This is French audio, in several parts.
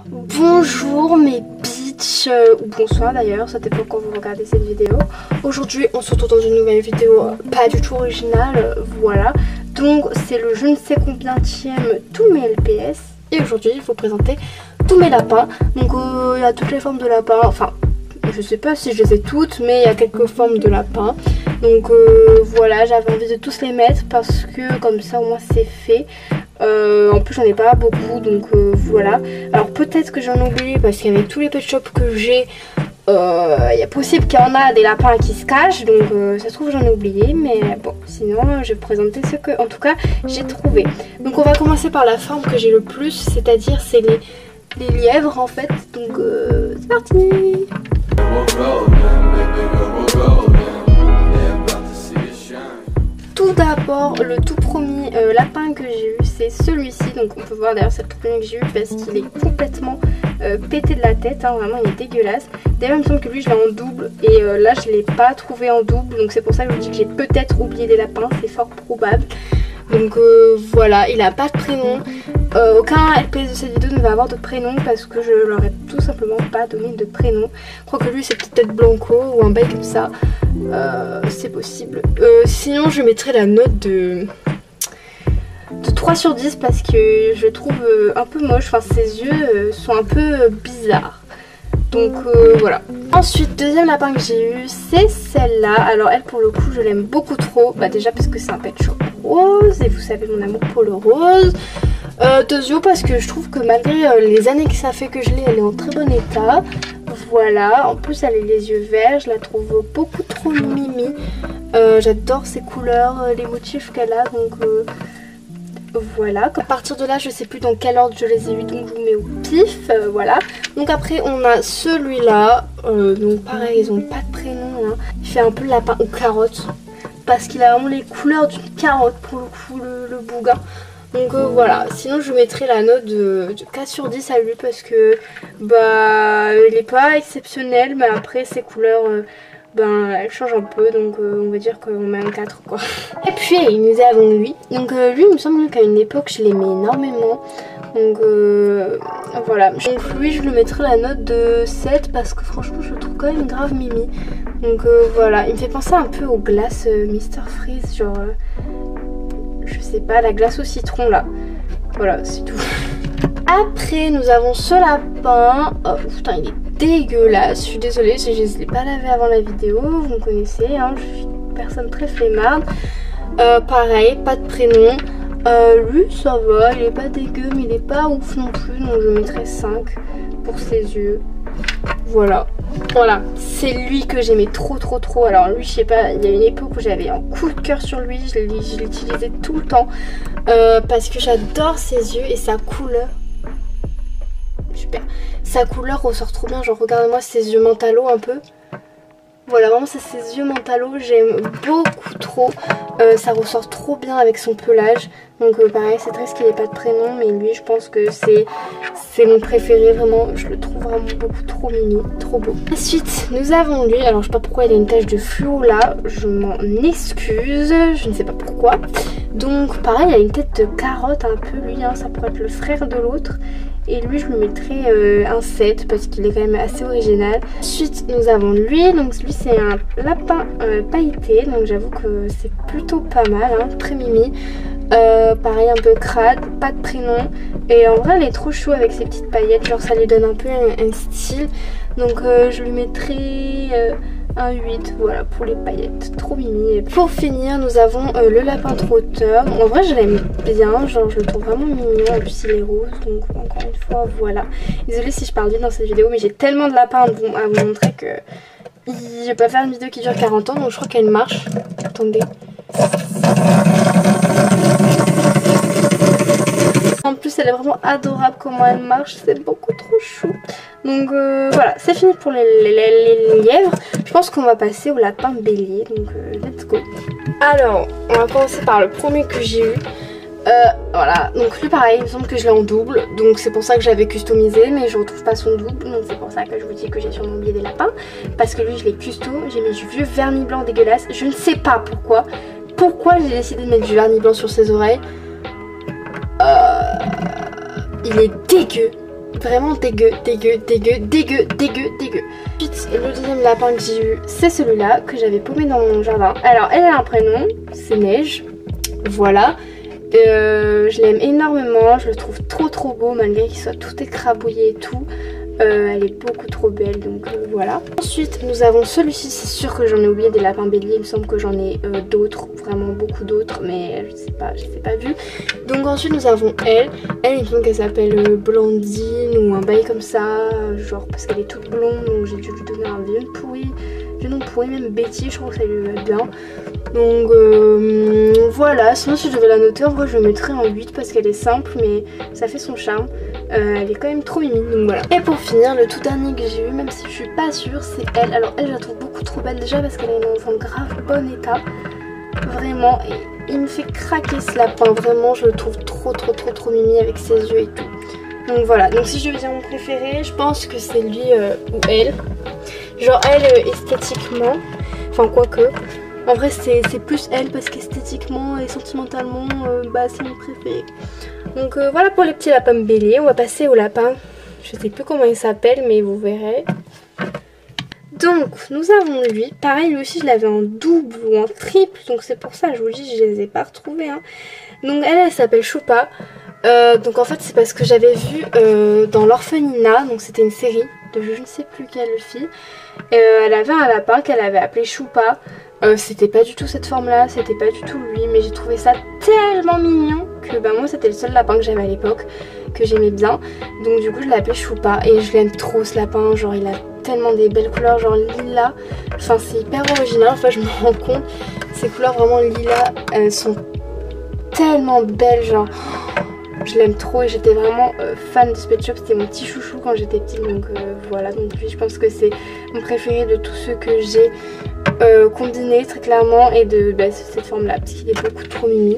Bonjour mes bitches, ou bonsoir d'ailleurs, ça dépend quand vous regardez cette vidéo. Aujourd'hui on se retrouve dans une nouvelle vidéo pas du tout originale, voilà. Donc c'est le je ne sais combienième tous mes LPS. Et aujourd'hui il faut présenter tous mes lapins. Donc il y a toutes les formes de lapins, enfin je sais pas si je les ai toutes, mais il y a quelques formes de lapins. Donc voilà, j'avais envie de tous les mettre parce que comme ça au moins c'est fait. En plus j'en ai pas beaucoup, donc voilà. Alors peut-être que j'en oublie parce qu'avec tous les pet shops que j'ai, il est possible qu'il y en a des lapins qui se cachent, donc ça se trouve j'en ai oublié, mais bon, sinon je vais présenter ce que en tout cas j'ai trouvé. Donc on va commencer par la forme que j'ai le plus, c'est-à-dire c'est les lièvres en fait, donc c'est parti. Tout d'abord, le tout premier lapin que j'ai eu, c'est celui-ci. Donc on peut voir d'ailleurs c'est le tout premier que j'ai eu parce qu'il est complètement pété de la tête, hein, vraiment il est dégueulasse. D'ailleurs il me semble que lui je l'ai en double et là je l'ai pas trouvé en double, donc c'est pour ça que je vous dis que j'ai peut-être oublié des lapins, c'est fort probable. Donc voilà, il a pas de prénom. Aucun LPS de cette vidéo ne va avoir de prénom parce que je leur ai tout simplement pas donné de prénom. Je crois que lui c'est peut-être Blanco ou un bail comme ça. C'est possible. Sinon je mettrais la note de 3 sur 10 parce que je trouve un peu moche. Enfin ses yeux sont un peu bizarres. Donc voilà. Ensuite, deuxième lapin que j'ai eu, c'est celle-là. Alors elle pour le coup je l'aime beaucoup trop. Bah déjà parce que c'est un pet shop rose et vous savez mon amour pour le rose. Deuxièmement parce que je trouve que malgré les années que ça fait que je l'ai, elle est en très bon état. Voilà, en plus elle a les yeux verts, je la trouve beaucoup trop mimi. J'adore ses couleurs, les motifs qu'elle a, donc voilà. À partir de là je sais plus dans quel ordre je les ai eu, donc je vous mets au pif, voilà. Donc après on a celui-là, donc pareil ils ont pas de prénom, hein. Il fait un peu lapin aux carottes, parce qu'il a vraiment les couleurs d'une carotte pour le coup, le bouga. Donc voilà, sinon je mettrai la note de 4 sur 10 à lui parce que bah il est pas exceptionnel, mais après ses couleurs ben elles changent un peu, donc on va dire qu'on met un 4 quoi. Et puis nous avons lui, donc lui il me semble qu'à une époque je l'aimais énormément, donc voilà. Donc lui je lui mettrai la note de 7 parce que franchement je le trouve quand même grave mimi. Donc voilà, il me fait penser un peu aux glaces Mr Freeze, genre je sais pas, la glace au citron là. Voilà, c'est tout. Après, nous avons ce lapin. Oh putain, il est dégueulasse. Je suis désolée, je ne l'ai pas lavé avant la vidéo. Vous me connaissez, hein, je suis une personne très flemmarde. Pareil, pas de prénom. Lui, ça va, il est pas dégueu, mais il est pas ouf non plus. Donc je mettrai 5 pour ses yeux. Voilà. Voilà, c'est lui que j'aimais trop. Alors lui je sais pas, il y a une époque où j'avais un coup de cœur sur lui, je l'utilisais tout le temps parce que j'adore ses yeux et sa couleur. Super, sa couleur ressort trop bien, genre regardez-moi ses yeux mentalo un peu. Voilà, vraiment c'est ses yeux mentalo, j'aime beaucoup trop, ça ressort trop bien avec son pelage. Donc pareil, c'est triste qu'il n'ait pas de prénom, mais lui je pense que c'est mon préféré, vraiment, je le trouve vraiment beaucoup trop mimi, trop beau. Ensuite nous avons lui, alors je sais pas pourquoi il a une tache de fluo là, je m'en excuse, je ne sais pas pourquoi. Donc pareil, il a une tête de carotte un peu lui, hein, ça pourrait être le frère de l'autre. Et lui je lui mettrais un 7 parce qu'il est quand même assez original. Ensuite nous avons lui, donc lui c'est un lapin pailleté, donc j'avoue que c'est plutôt pas mal, hein, très mimi. Pareil un peu crade, pas de prénom. Et en vrai elle est trop chou avec ses petites paillettes, genre ça lui donne un peu un style. Donc je lui mettrais un 8, voilà, pour les paillettes, trop mimi. Et pour finir nous avons le lapin trotteur. En vrai je l'aime bien, genre je le trouve vraiment mignon, en plus il est rose, donc encore une fois voilà. Désolée si je parle vite dans cette vidéo, mais j'ai tellement de lapins à vous montrer que je vais pas faire une vidéo qui dure 40 ans, donc je crois qu'elle marche. Attendez. En plus elle est vraiment adorable comment elle marche, c'est beaucoup trop chou. Donc voilà, c'est fini pour les lièvres. Je pense qu'on va passer au lapin bélier, donc let's go. Alors, on va commencer par le premier que j'ai eu. Voilà, donc lui pareil, il me semble que je l'ai en double, donc c'est pour ça que je l'avais customisé, mais je retrouve pas son double, donc c'est pour ça que je vous dis que j'ai sûrement oublié des lapins, parce que lui je l'ai custo, j'ai mis du vieux vernis blanc dégueulasse, je ne sais pas pourquoi j'ai décidé de mettre du vernis blanc sur ses oreilles. Il est dégueu, Vraiment dégueu, dégueu, dégueu, dégueu, dégueu, dégueu. Ensuite, le deuxième lapin que j'ai eu, c'est celui-là que j'avais paumé dans mon jardin. Alors, elle a un prénom, c'est Neige. Voilà. Je l'aime énormément, je le trouve trop beau malgré qu'il soit tout écrabouillé et tout. Elle est beaucoup trop belle, donc voilà. Ensuite nous avons celui-ci, c'est sûr que j'en ai oublié des lapins béliers, il me semble que j'en ai d'autres, vraiment beaucoup d'autres, mais je sais pas vu. Donc ensuite nous avons elle il me semble qu'elle s'appelle Blandine ou un bail comme ça, genre parce qu'elle est toute blonde, donc j'ai dû lui donner un vieux nom pourri, même Betty, je trouve que ça lui va bien. Donc voilà, sinon si je devais la noter, en vrai je le mettrais en 8 parce qu'elle est simple, mais ça fait son charme. Elle est quand même trop mimi, donc voilà. Et pour finir, le tout dernier que j'ai eu, même si je suis pas sûre, c'est elle. Alors elle, je la trouve beaucoup trop belle déjà parce qu'elle est dans un grave bon état. Vraiment, et il me fait craquer ce lapin, vraiment je le trouve trop mimi avec ses yeux et tout. Donc voilà, donc si je devais dire mon préféré, je pense que c'est lui ou elle. Genre elle esthétiquement, enfin quoique. En vrai c'est plus elle parce qu'esthétiquement et sentimentalement c'est mon préféré. Donc voilà pour les petits lapins béliers. On va passer au lapin, je sais plus comment il s'appelle mais vous verrez. Donc nous avons lui, pareil lui aussi je l'avais en double ou en triple, donc c'est pour ça je vous dis je les ai pas retrouvés hein. Donc elle s'appelle Choupa. Donc en fait c'est parce que j'avais vu dans l'orphelinat, donc c'était une série de je ne sais plus quelle fille. Elle avait un lapin qu'elle avait appelé Choupa. C'était pas du tout cette forme là, c'était pas du tout lui, mais j'ai trouvé ça tellement mignon que moi c'était le seul lapin que j'avais à l'époque, que j'aimais bien. Donc du coup je l'ai appelé Choupa et je l'aime trop ce lapin, genre il a tellement des belles couleurs, genre lilas, enfin c'est hyper original, enfin je me rends compte, ces couleurs vraiment lilas, elles sont tellement belles, genre je l'aime trop et j'étais vraiment fan de ce pet shop, c'était mon petit chouchou quand j'étais petite, donc voilà, donc lui je pense que c'est mon préféré de tous ceux que j'ai combinés très clairement et de cette forme là parce qu'il est beaucoup trop mimi.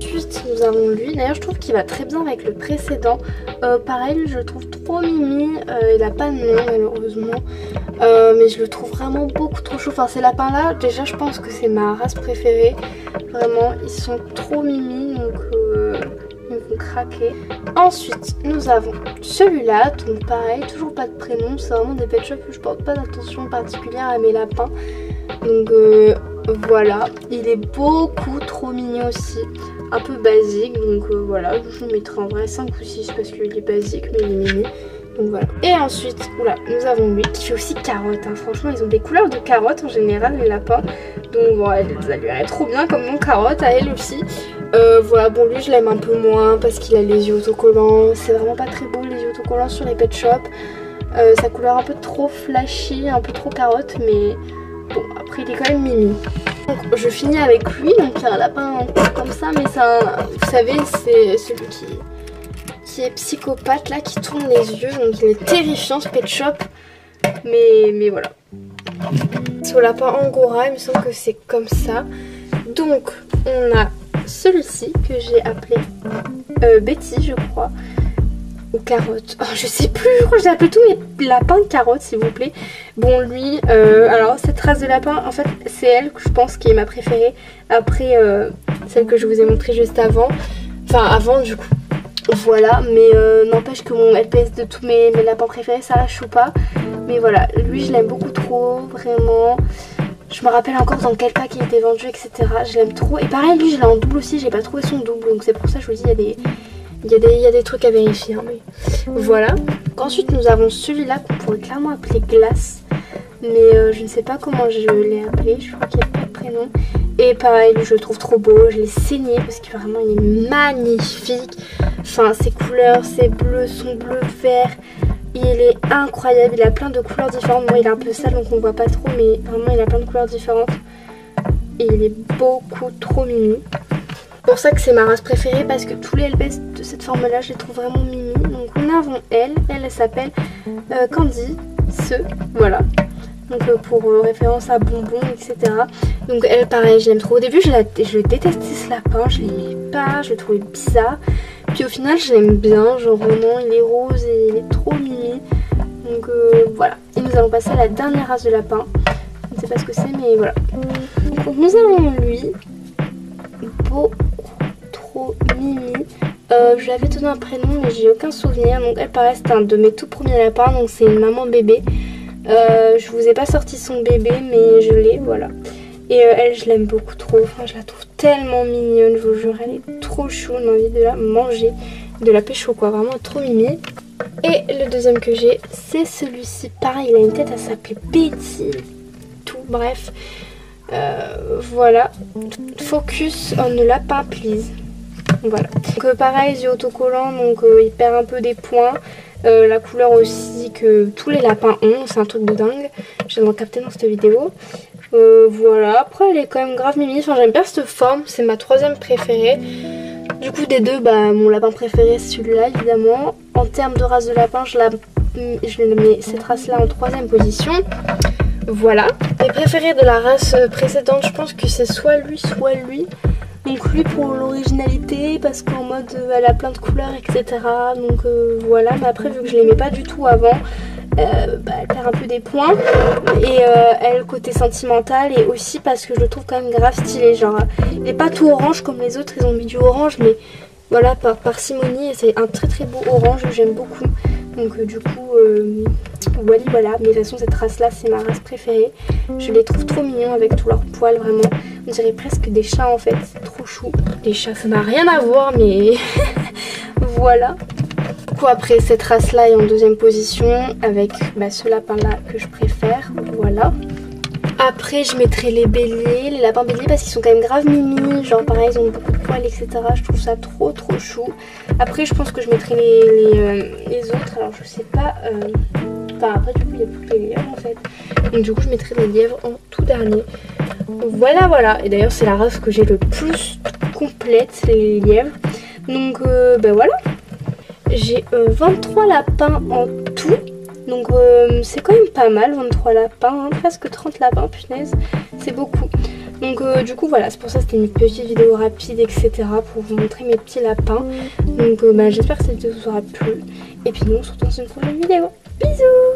Ensuite nous avons lui, d'ailleurs je trouve qu'il va très bien avec le précédent, pareil je le trouve trop mimi, il a pas de nom malheureusement, mais je le trouve vraiment beaucoup trop chou. Enfin ces lapins là déjà je pense que c'est ma race préférée, vraiment ils sont trop mimi, donc ils me font craquer. Ensuite nous avons celui-là, donc pareil toujours pas de prénom, c'est vraiment des pet shops où je porte pas d'attention particulière à mes lapins. Donc voilà, il est beaucoup trop mignon aussi, un peu basique, donc voilà, je le mettrai en vrai 5 ou 6 parce qu'il est basique mais il est mini. Donc voilà. Et ensuite, oula, nous avons lui qui fait aussi carotte, hein. Franchement ils ont des couleurs de carotte en général les lapins. Donc voilà, ça lui irait trop bien comme mon carotte à elle aussi. Voilà, bon lui je l'aime un peu moins parce qu'il a les yeux autocollants. C'est vraiment pas très beau les yeux autocollants sur les pet shops. Sa couleur un peu trop flashy, un peu trop carotte, mais bon après il est quand même mimi. Donc je finis avec lui, donc il y a un lapin comme ça, mais c'est un, vous savez c'est celui qui est psychopathe là, qui tourne les yeux, donc il est terrifiant ce pet shop, mais voilà. Ce lapin angora, il me semble que c'est comme ça. Donc on a celui-ci que j'ai appelé Betty je crois, ou Carotte, oh, je sais plus, je crois que j'ai appelé tous mes lapins Carotte s'il vous plaît. Bon lui, alors cette race de lapin en fait c'est elle que je pense qui est ma préférée, après celle que je vous ai montrée juste avant, enfin avant du coup. Voilà, mais n'empêche que mon LPS de tous mes lapins préférés ça reste Choupa. Mais voilà, lui je l'aime beaucoup trop, vraiment. Je me rappelle encore dans quel pack il était vendu, etc. Je l'aime trop. Et pareil, lui je l'ai en double aussi, j'ai pas trouvé son double. Donc c'est pour ça que je vous dis, il y a des trucs à vérifier. Hein, mais voilà. Ensuite nous avons celui-là qu'on pourrait clairement appeler Glace. Mais je ne sais pas comment je l'ai appelé, je crois qu'il n'y a pas de prénom. Et pareil, lui je le trouve trop beau, je l'ai saigné parce que vraiment il est magnifique. Enfin ses couleurs, ses bleus, son bleu vert, il est incroyable, il a plein de couleurs différentes. Moi il est un peu sale donc on voit pas trop, mais vraiment il a plein de couleurs différentes. Et il est beaucoup trop mimi. C'est pour ça que c'est ma race préférée parce que tous les LPS de cette forme là je les trouve vraiment mimi. Donc on a elle s'appelle Candy, voilà. Donc pour référence à bonbons, etc. Donc elle pareil, je l'aime trop. Au début je détestais ce lapin, je l'aimais pas, je le trouvais bizarre. Puis au final je l'aime bien, genre vraiment il est rose et il est trop mimi. Donc voilà. Et nous allons passer à la dernière race de lapin. Je ne sais pas ce que c'est mais voilà. Donc nous avons lui, beaucoup trop mimi. Je lui avais donné un prénom mais j'ai aucun souvenir. Donc elle pareil c'était un de mes tout premiers lapins, donc c'est une maman bébé. Je vous ai pas sorti son bébé mais je l'ai, voilà. Et elle je l'aime beaucoup trop, enfin je la trouve tellement mignonne, je vous jure, elle est trop chou, on a envie de la manger, de la pécho quoi, vraiment trop mimi. Et le deuxième que j'ai c'est celui-ci, pareil il a une tête à s'appeler Betty, tout bref. Voilà, focus on the lapin please. Voilà. Donc pareil, yeux autocollants, donc il perd un peu des points. La couleur aussi que tous les lapins ont, c'est un truc de dingue. J'ai capté dans cette vidéo. Voilà, après elle est quand même grave mimi. Enfin, j'aime bien cette forme, c'est ma troisième préférée. Du coup des deux, bah mon lapin préféré c'est celui-là évidemment. En termes de race de lapin, je mets cette race là en troisième position. Voilà. Mes préférés de la race précédente, je pense que c'est soit lui, soit lui. Donc lui pour l'originalité, parce qu'en mode elle a plein de couleurs etc. Donc voilà, mais après vu que je l'aimais pas du tout avant, elle perd un peu des points. Et elle côté sentimental, et aussi parce que je le trouve quand même grave stylé. Genre il n'est pas tout orange comme les autres, ils ont mis du orange, mais voilà par parcimonie, c'est un très très beau orange que j'aime beaucoup. Donc du coup voilà, mais de toute façon cette race là c'est ma race préférée. Je les trouve trop mignons avec tous leurs poils, vraiment. On dirait presque des chats en fait, c'est trop chou. Les chats ça n'a rien à voir mais voilà. Du coup après cette race là est en deuxième position avec ce lapin là que je préfère, voilà. Après je mettrai les béliers, les lapins béliers parce qu'ils sont quand même grave mimi, genre pareil ils ont beaucoup de poils etc. Je trouve ça trop chou. Après je pense que je mettrai les autres, alors je sais pas, enfin après du coup il n'y a plus que les lièvres en fait. Donc du coup je mettrai les lièvres en tout dernier. Voilà, et d'ailleurs c'est la race que j'ai le plus complète, c'est les lièvres. Donc voilà. J'ai 23 lapins en tout. Donc c'est quand même pas mal, 23 lapins, hein, presque 30 lapins, punaise, c'est beaucoup. Donc du coup voilà, c'est pour ça que c'était une petite vidéo rapide etc. pour vous montrer mes petits lapins. Donc j'espère que cette vidéo vous aura plu. Et puis nous on se retrouve dans une prochaine vidéo. Bisous!